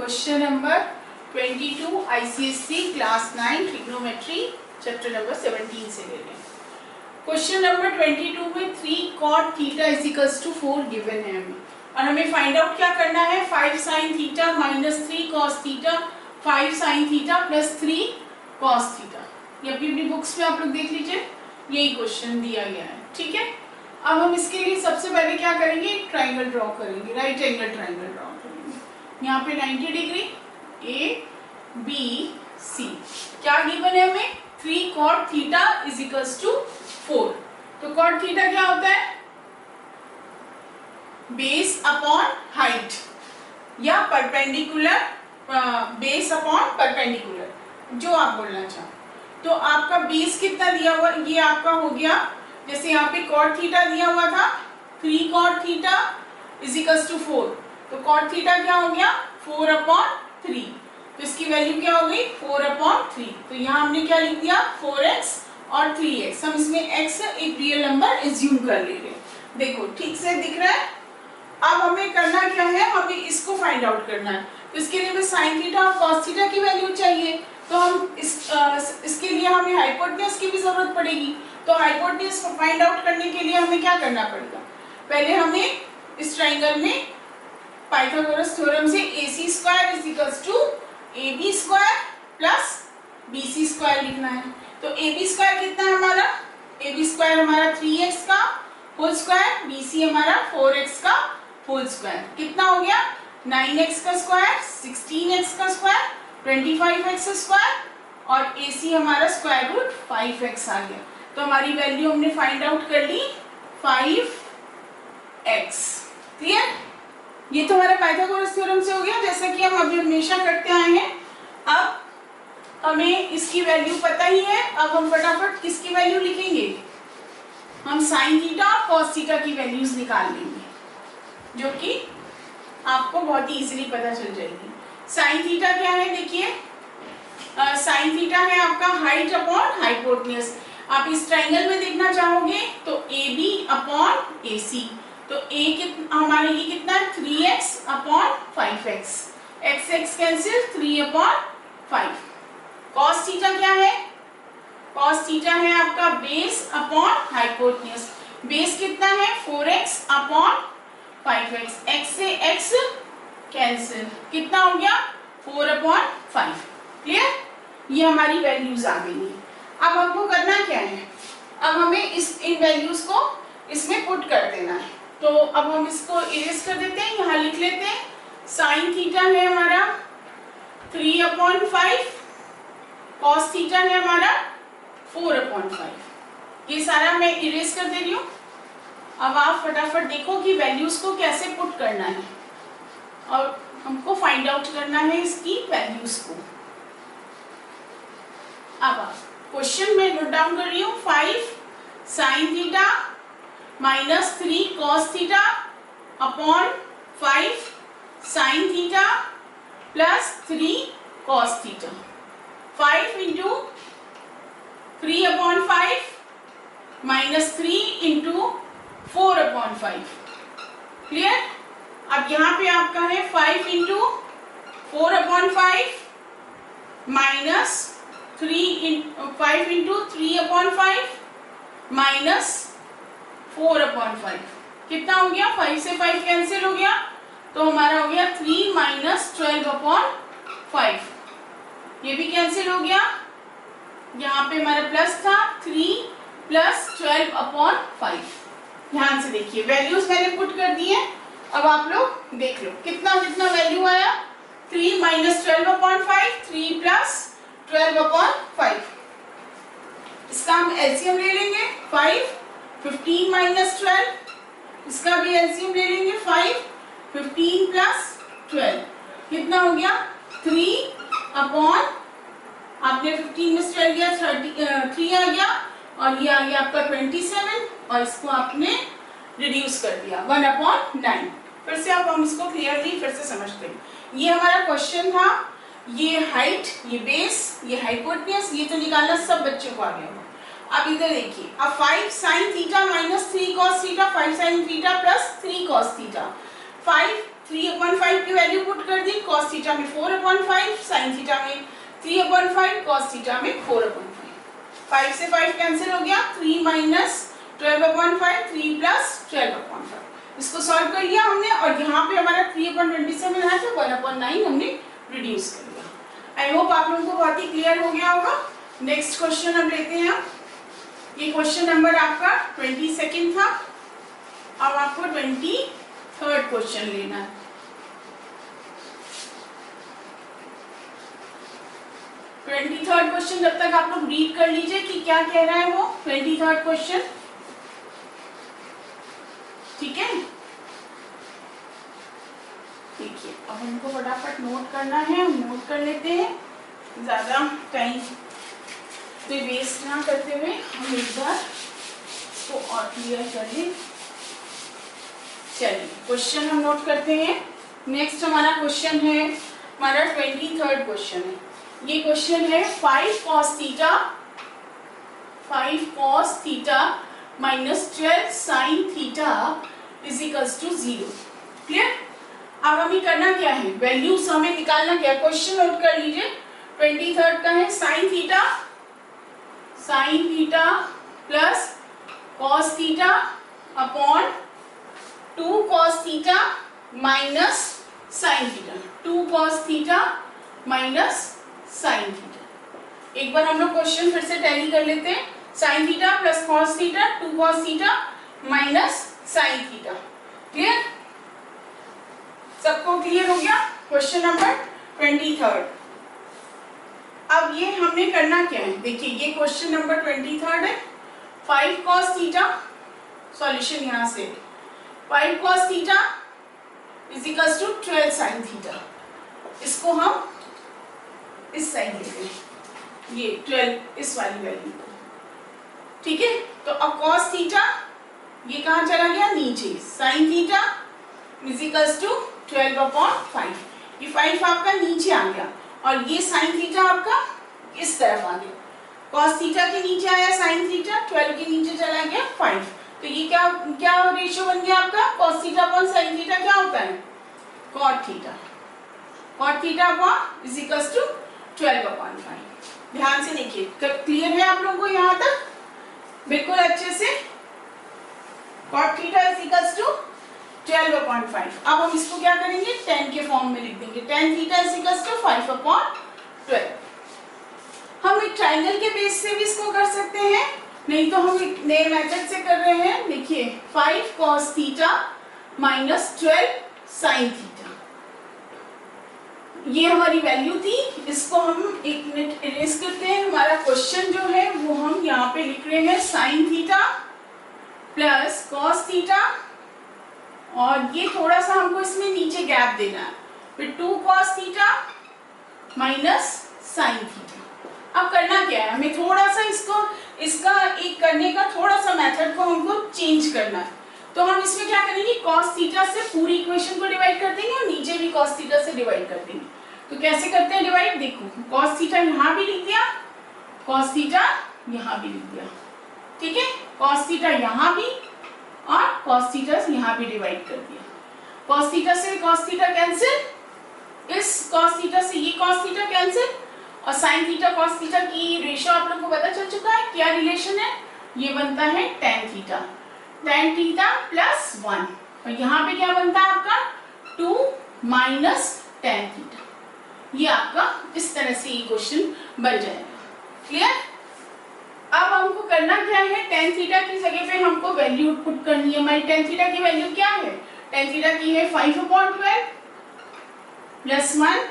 Question number 22 ICSE class 9 trigonometry chapter number 17 से ले लें। क्वेश्चन नंबर 22 में 3 cot theta is equals to 4 given है हमें, और हमें फाइंड आउट क्या करना है, 5 sin theta minus 3 cos theta, 5 sin theta plus 3 cos theta. ये अपनी अपनी बुक्स में आप लोग देख लीजिए, यही क्वेश्चन दिया गया है। ठीक है, अब हम इसके लिए सबसे पहले क्या करेंगे, एक ट्राइंगल ड्रॉ करेंगे, राइट एंगल ट्राइंगल ड्रॉ करेंगे। यहाँ पे 90 डिग्री ए बी सी, क्या गिवन है हमें, 3 cot theta is equals to 4। तो cot थीटा क्या होता है, बेस अपॉन हाइट या परपेंडिकुलर, बेस अपॉन परपेंडिकुलर, जो आप बोलना चाहो। तो आपका बेस कितना दिया हुआ, ये आपका हो गया, जैसे यहाँ पे cot थीटा दिया हुआ था 3 cot theta is equals to 4, तो cot थीटा क्या हो गया 4/3, तो इसकी वैल्यू क्या हो गई 4/3। तो यहाँ हमने क्या लिख दिया 4x और 3x, हम इसमें x एक रियल नंबर एज्यूम कर ले रहे हैं। देखो ठीक से दिख रहा है। अब हमें करना क्या है, हमें इसको फाइंड आउट करना है। तो इसके लिए हमें sin थीटा और cos थीटा की वैल्यू चाहिए, तो हम इसके लिए हमें हाइपोटेन्यूज की भी जरूरत पड़ेगी। तो हाइपोटेन्यूज को फाइंड आउट करने के लिए हमें क्या करना पड़ेगा, पहले हमें इस ट्राइंगल में पाइथागोरस थ्योरम से AC square is equals to AB square plus BC square लिखना है। तो AB स्क्वायर कितना है हमारा, AB स्क्वायर हमारा 3x का होल स्क्वायर, BC हमारा 4x का होल स्क्वायर, कितना हो गया 9x का स्क्वायर, 16x का स्क्वायर, 25x स्क्वायर, और AC हमारा स्क्वायर रूट 5x आ गया। तो हमारी वैल्यू हमने फाइंड आउट कर ली 5x। क्लियर, ये तो हमारे पाइथागोरस थ्योरम से हो गया, जैसा कि हम अभी हमेशा करते आए हैं। अब हमें इसकी वैल्यू पता ही है, अब हम फटाफट किसकी वैल्यू लिखेंगे, हम sin थीटा और cos थीटा की वैल्यूज निकाल लेंगे, जो कि आपको बहुत ही इजीली पता चल जाएगी। sin थीटा क्या है, देखिए sin थीटा है आपका हाइट अपॉन हाइपोटेन्यूज। आप इस ट्राइंगल में देखना चाहोगे तो AB अपॉन AC, तो हमारे ये कितना है 3x upon 5x, x cancel 3/5। cos theta क्या है, cos थीटा है आपका बेस अपॉन हाइपोटेन्यूज, बेस कितना है 4x अपॉन 5x, x से x कैंसिल, कितना हो गया 4/5। क्लियर, ये हमारी वैल्यूज आ गई है। अब हमको करना क्या है, अब हमें इन वैल्यूज को इसमें पुट कर देना है। तो अब हम इसको इरेज कर देते हैं, यहाँ लिख लेते हैं sin थीटा है हमारा 3/5, cos थीटा है हमारा 4/5। ये सारा मैं इरेज कर दे रही हूँ। अब आप फटाफट देखो कि वैल्यूज को कैसे पुट करना है, और हमको फाइंड आउट करना है इसकी वैल्यूज को। अब आप क्वेश्चन में नोट डाउन कर रही हूँ 5 sin theta minus 3 cos theta upon 5 sin theta plus 3 cos theta, 5 into 3/5 minus 3 into 4/5। Clear, अब यहाँ पे आपका है 5 इंटू 4/5 माइनस 5 इंटू 3/5 माइनस 4/5, कितना हो गया 5 से 5 कैंसिल हो गया, तो हमारा हो गया 3 माइनस 12/5, ये भी कैंसिल हो गया। यहाँ पे हमारा प्लस था 3 प्लस 12/5। ध्यान से देखिए, वैल्यूज मैंने पुट कर दी है। अब आप लोग देख लो कितना कितना वैल्यू आया, 3 माइनस 12/5, 3 प्लस 12/5। इसका हम एलसीएम ले लेंगे 5, 15 माइनस 12, इसका भी एलसीएम ले लेंगे 5, 15 प्लस 12, कितना हो गया 3 अपॉन, आपने 15 में 12 गया 3 आ गया, और ये आ गया आपका 27, और इसको आपने रिड्यूस कर दिया 1/9। फिर से आप हम इसको क्लियरली फिर से समझते हैं। ये हमारा क्वेश्चन था, ये हाइट, ये बेस, ये हाइपोटेन्यूज, ये तो निकालना सब बच्चों को आ गया होगा। अब इधर देखिए, अब 5 sin theta minus 3 cos theta, 5 sin theta plus 3 cos theta, 5 3/5 की वैल्यू पुट कर दी, cos थीटा में 4/5, sin थीटा में 3/5, cos थीटा में 4/5। 5 से 5 कैंसिल हो गया, 3 माइनस 12/5, 3 प्लस 12/5। इसको सॉल्व कर लिया हमने और यहाँ पे हमारा 3/27 आया था, 1/9 हमने रिड्यूस कर लिया। आई होप आप लोगों को बहुत ही क्लियर हो गया होगा। नेक्स्ट क्वेश्चन हम लेते हैं। ये क्वेश्चन नंबर आपका 22 था, अब आपको 23rd क्वेश्चन लेना है। थर्ड क्वेश्चन जब तक आप लोग रीड कर लीजिए कि क्या कह रहा है वो 23rd क्वेश्चन, ठीक है। देखिए अब हमको फटाफट नोट करना है, हम नोट कर लेते हैं, ज्यादा टाइम पे वेस्ट ना करते हुए हम एक बार इसको और क्लियर कर लें। चलिए क्वेश्चन हम नोट करते हैं। नेक्स्ट हमारा क्वेश्चन है, हमारा 23rd क्वेश्चन है। ये क्वेश्चन है 5 cos theta minus 12 sin theta is equals to 0। Clear. अब हमें करना क्या है, वैल्यूज हमें निकालना क्या है, क्वेश्चन नोट कर लीजिए। 23rd का है sin theta plus cos theta upon 2 cos theta minus sin theta, 2 cos theta minus sin theta. एक बार हम लोग क्वेश्चन फिर से टैली कर लेते हैं। sin theta plus cos theta, 2 cos theta minus sin theta. Clear, सबको क्लियर हो गया। Question number 23rd। अब ये हमने करना क्या है, देखिए ये क्वेश्चन नंबर 23rd है। 5 cos थीटा, सॉल्यूशन यहां से 5 cos theta is equals to 12 sin theta. इसको हम इस साइड लेते हैं, ये 12 इस वाली वैल्यू को, ठीक है। तो अब cos थीटा ये कहां चला गया, नीचे, sin theta is equals to 12/5। ये 5 आपका नीचे आ गया और ये sin थीटा आपका इस तरफ आ गया। cos थीटा के नीचे आया sin थीटा, 12 के नीचे चला गया 5। तो ये क्या क्या रेशियो बन गया आपका, cos theta upon sin theta क्या होता है, cot theta. cot theta upon is equals to 12/5। ध्यान से देखिए, क्लियर है आप लोगों को यहाँ तक बिल्कुल अच्छे से। cot theta is equals to 12/5। अब हम इसको क्या करेंगे, 10 के फॉर्म में लिख देंगे। tan theta is equals to 5/12। हम एक ट्रायंगल के बेस से भी इसको कर सकते हैं, नहीं तो हम एक नए मेथड से कर रहे हैं। देखिए 5 cos theta minus 12 sin theta, ये हमारी वैल्यू थी। इसको हम एक मिनट इरेज करते हैं। हमारा क्वेश्चन जो है वो हम यहाँ पे लिख रहे हैं sin theta plus cos theta, और ये थोड़ा सा हमको इसमें नीचे गैप देना है, फिर 2 cos theta minus sin theta. अब करना क्या है, हमें थोड़ा सा इसका एक करने का थोड़ा सा मेथड को हमको चेंज करना है। तो हम इसमें क्या करेंगे, cos थीटा से पूरी इक्वेशन को डिवाइड कर देंगे और नीचे भी cos थीटा से डिवाइड कर देंगे। तो कैसे करते हैं डिवाइड, देखो cos थीटा यहाँ भी लिख दिया, cos थीटा यहाँ भी लिख दिया, ठीक है। cos थीटा यहाँ भी और cos थीटा यहाँ भी डिवाइड कर दिया। cos थीटा से cos थीटा कैंसिल, इस cos थीटा से ये cos थीटा कैंसिल, और sin थीटा cos थीटा की रेशियो आप लोगों को पता चल चुका है, क्या रिलेशन है, ये बनता है tan theta, tan theta plus 1, और यहाँ पे क्या बनता है आपका 2 माइनस tan थीटा। ये आपका इस तरह से ये क्वेश्चन बन जाएगा। क्लियर। अब हमको करना क्या है, tan थीटा की जगह पे हमको वैल्यू पुट करनी है। हमारी tan थीटा की वैल्यू क्या है, tan थीटा की है 5/12 प्लस 1,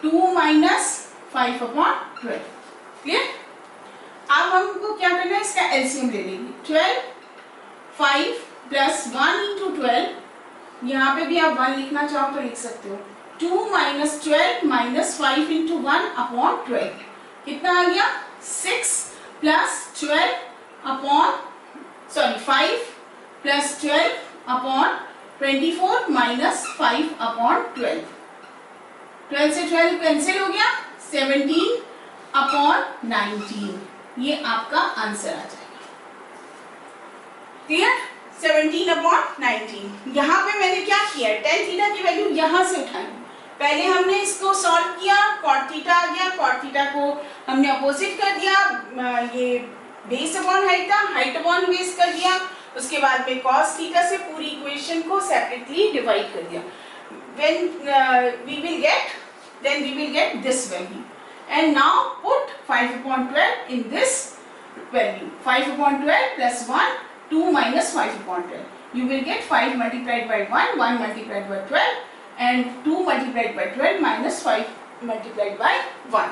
2 माइनस 5/12। क्लियर। अब हमको क्या करना है, इसका एलसीएम ले लेंगे। 12 5 प्लस 1 इंटू 12, यहाँ पे भी आप 1 लिखना चाहो तो लिख सकते हो। 2 माइनस 12 माइनस 5 इंटू 1/12 कितना आ गया, 6 प्लस 12 अपॉन 5 प्लस 12/24 माइनस 5/12। 12 से 12 कैंसिल हो गया, 17/19। ये आपका आंसर आ जाएगा। क्लियर, 17/19। यहाँ पे मैंने क्या किया, tan थीटा की वैल्यू यहाँ से उठाई। पहले हमने इसको सॉल्व किया, cot थीटा आ गया, cot थीटा को हमने अपोजिट कर दिया, ये बेस अपॉन हाइट था, हाइट अपॉन बेस कर दिया, उसके बाद में cos थीटा से पूरी इक्वेशन को सेपरेटली डिवाइड कर दिया। When we will get this value, and now put 5/12 in this value. 5/12 plus 1, 2 minus 5/12. You will get 5 multiplied by 1, 1 multiplied by 12, and 2 multiplied by 12 minus 5 multiplied by 1.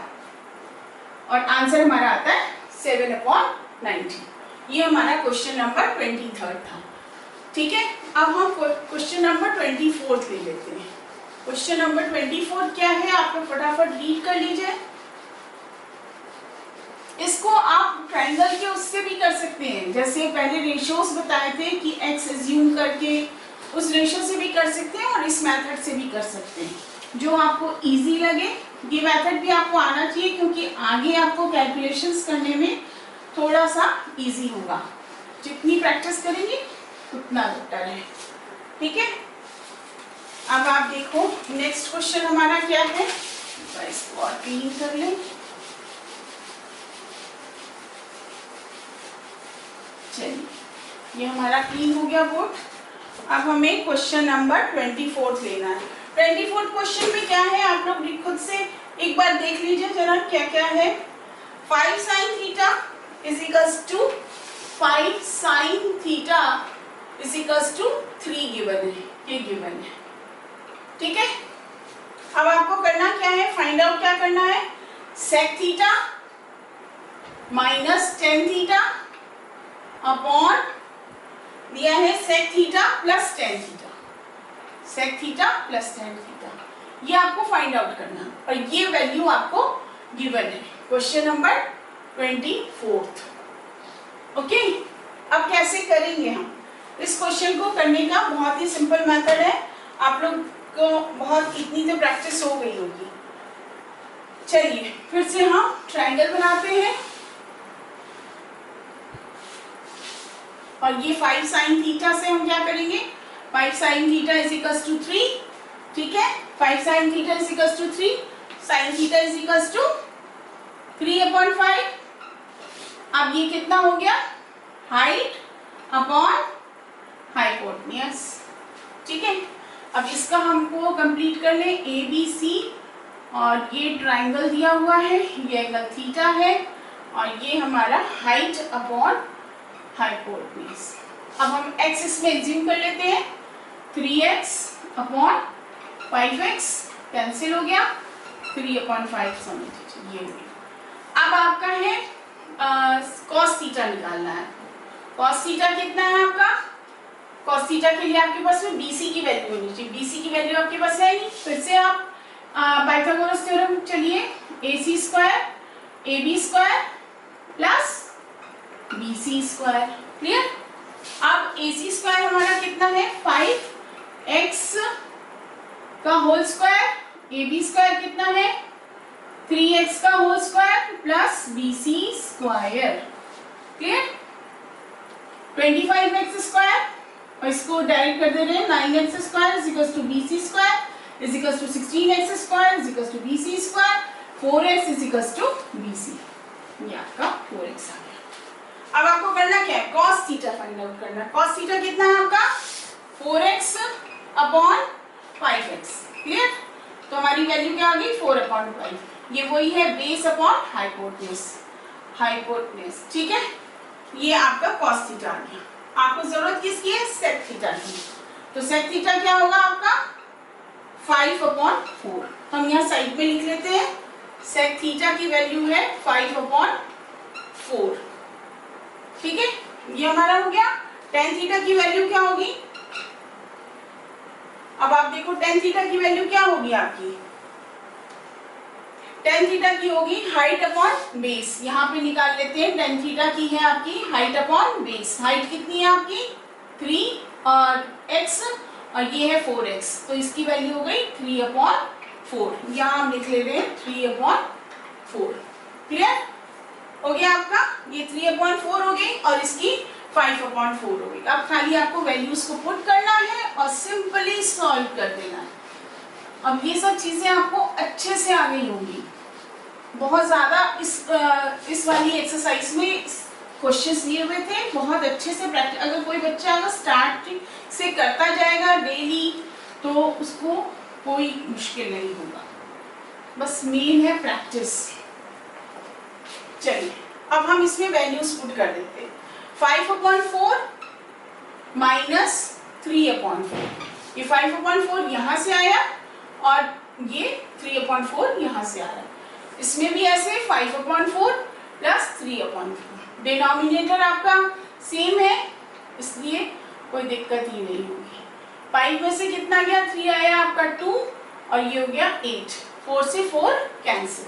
और answer हमारा आता है 7/19। ये हमारा question number 23 था। ठीक है, अब हम क्वेश्चन नंबर 24 ले लेते हैं। क्वेश्चन नंबर 24 क्या है, आप लोग फटाफट रीड कर लीजिए। इसको आप ट्रायंगल के उससे भी कर सकते हैं, जैसे पहले रेशियोज बताए थे कि x एज्यूम करके उस रेशियो से भी कर सकते हैं और इस मेथड से भी कर सकते हैं, जो आपको इजी लगे। ये मेथड भी आपको आना चाहिए क्योंकि आगे आपको कैलकुलेशंस करने में थोड़ा सा इजी होगा। जितनी प्रैक्टिस करेंगे उतना बेटर है। ठीक है, अब आप देखो नेक्स्ट क्वेश्चन हमारा क्या है, तो इसको और क्लीन कर लें। चलिए, ये हमारा क्लीन हो गया बोर्ड। अब हमें क्वेश्चन नंबर 24 लेना है। 24 क्वेश्चन में क्या है, आप लोग खुद से एक बार देख लीजिए जरा क्या क्या है। 5 sin theta is equals to 5 sin theta is equals to 3 given है, ये गिवन है। ठीक है, अब आपको करना क्या है, फाइंड आउट क्या करना है, sec theta minus tan theta upon दिया है sec theta plus tan theta, sec theta plus tan theta, ये आपको फाइंड आउट करना है और ये वैल्यू आपको गिवन है क्वेश्चन नंबर 24। ओके, अब कैसे करेंगे हम इस क्वेश्चन को करने का, बहुत ही सिंपल मेथड है, आप लोग को बहुत इतनी तो प्रैक्टिस हो गई होगी। चलिए फिर से हम ट्रायंगल बनाते हैं और ये 5 sin थीटा से हम क्या करेंगे, 5 sin theta is equals to 3। ठीक है, 5 sin theta is equals to 3, sin theta is equals to 3/5। अब ये कितना हो गया, हाइट अपॉन हाइपोटेन्यूज। ठीक है, अब इसका हमको कंप्लीट कर ले, ABC और ये ट्रायंगल दिया हुआ है, ये एंगल थीटा है और ये हमारा हाइट अपॉन हाइपोटेन्यूज। अब हम x इसमें एज्यूम कर लेते हैं, 3x अपॉन 5x कैंसिल हो गया, 3/5 समझ लीजिए ये। अब आपका है cos थीटा निकालना है। cos थीटा कितना है आपका, cos थीटा के लिए आपके पास में BC की वैल्यू होनी चाहिए, BC की वैल्यू आपके पास है नहीं। फिर से आप पाइथागोरस थ्योरम चलिए, AC square AB square plus BC square. Clear, अब AC स्क्वायर हमारा कितना है, 5x का होल स्क्वायर, AB स्क्वायर कितना है, 3x का whole square plus BC square. Clear, 25x square और इसको डायरेक्ट कर दे रहे हैं, 9x square is equals to BC square is equals to 16x square is equals to BC square, 4x is equals to BC। ये आपका 4x आ गया। अब आपको करना क्या है, cos थीटा फाइंड आउट करना है। cos थीटा कितना है आपका, 4x अपॉन 5x। क्लियर, तो हमारी वैल्यू क्या आ गई, 4/5। ये वही है बेस अपॉन हाइपोटेन्यूज, हाइपोटेन्यूज। ठीक है, ये आपका cos थीटा आ गया। आपको जरूरत किसकी है, sec थीटा की, तो sec थीटा क्या होगा आपका 5/4। हम यहाँ साइड में लिख लेते हैं, sec थीटा की वैल्यू है 5/4। ठीक है, ये हमारा हो गया। tan थीटा की वैल्यू क्या होगी, अब आप देखो tan थीटा की वैल्यू क्या होगी आपकी, tan थीटा की होगी हाइट अपॉन बेस। यहाँ पे निकाल लेते हैं, tan थीटा की है आपकी हाइट अपॉन बेस। हाइट कितनी है आपकी 3 और x और ये है 4x, तो इसकी वैल्यू हो गई 3/4। यहाँ हम लिख ले रहे हैं 3/4। क्लियर हो गया आपका, ये 3/4 हो गई और इसकी 5/4 हो गई। अब खाली आपको वैल्यूज को पुट करना है और सिंपली सॉल्व कर देना है। अब ये सब चीजें आपको अच्छे से आ गई होंगी, बहुत ज्यादा इस वाली एक्सरसाइज में क्वेश्चंस दिए हुए थे, बहुत अच्छे से प्रैक्टिस। अगर कोई बच्चा अगर स्टार्टिंग से करता जाएगा डेली तो उसको कोई मुश्किल नहीं होगा, बस मेन है प्रैक्टिस। चलिए अब हम इसमें वैल्यूज पुट कर देते हैं। 5/4 माइनस 3/4, ये 5/4 यहाँ से आया और ये 3/4 यहाँ से आया। इसमें भी ऐसे 5/4 प्लस 3/4, डिनोमिनेटर आपका सेम है इसलिए कोई दिक्कत ही नहीं होगी। 5 में से कितना गया, 3 आया आपका 2 और ये हो गया 8, 4 से 4 कैंसिल।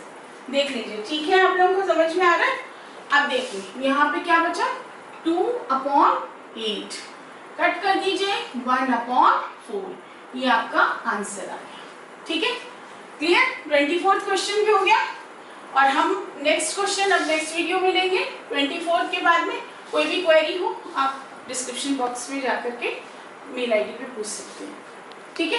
देख लीजिए, ठीक है, आप लोगों को समझ में आ रहा है। अब देखिए यहाँ पे क्या बचा, 2/8 कट कर दीजिए, 1/4, ये आपका आंसर आ गया। ठीक है, क्लियर। 24th क्वेश्चन भी हो गया और हम नेक्स्ट क्वेश्चन अब नेक्स्ट वीडियो में लेंगे 24 के बाद में। कोई भी क्वेरी हो आप डिस्क्रिप्शन बॉक्स में जाकर के मेल आईडी पे पूछ सकते हैं। ठीक है।